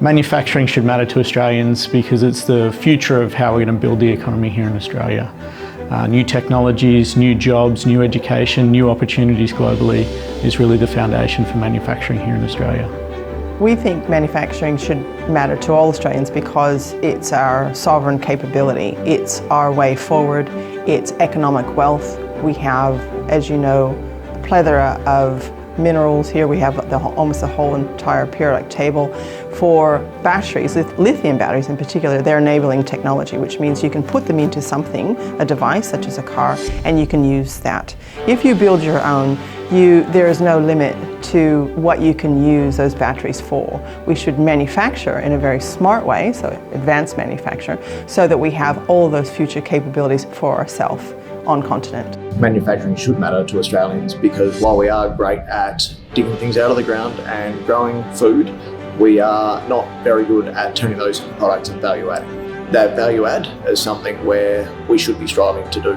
Manufacturing should matter to Australians because it's the future of how we're going to build the economy here in Australia. New technologies, new jobs, new education, new opportunities globally is really the foundation for manufacturing here in Australia. We think manufacturing should matter to all Australians because it's our sovereign capability, it's our way forward, it's economic wealth. We have, as you know, a plethora of minerals here. We have almost the whole entire periodic table. For batteries, lithium batteries in particular, they're enabling technology, which means you can put them into something, a device such as a car, and you can use that. If you build your own, there is no limit to what you can use those batteries for. We should manufacture in a very smart way, so advanced manufacture, so that we have all those future capabilities for ourselves on continent. Manufacturing should matter to Australians because while we are great at digging things out of the ground and growing food, we are not very good at turning those into products and value adding. That value add is something where we should be striving to do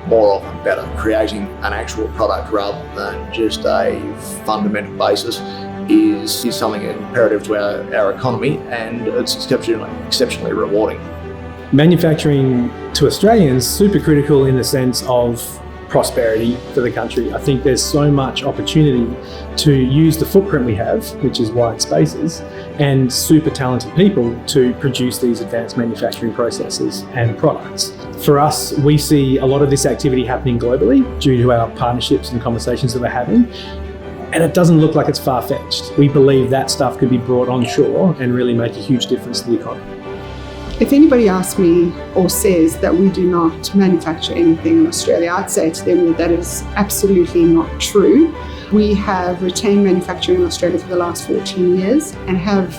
more of and better. Creating an actual product rather than just a fundamental basis is something imperative to our economy, and it's exceptionally rewarding. Manufacturing to Australians is super critical in the sense of prosperity for the country. I think there's so much opportunity to use the footprint we have, which is wide spaces, and super talented people to produce these advanced manufacturing processes and products. For us, we see a lot of this activity happening globally due to our partnerships and conversations that we're having. And it doesn't look like it's far-fetched. We believe that stuff could be brought onshore and really make a huge difference to the economy. If anybody asks me or says that we do not manufacture anything in Australia, I'd say to them that is absolutely not true. We have retained manufacturing in Australia for the last 14 years and have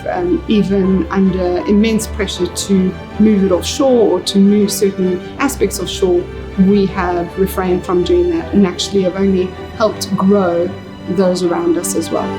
even under immense pressure to move it offshore or to move certain aspects offshore, we have refrained from doing that and actually have only helped grow those around us as well.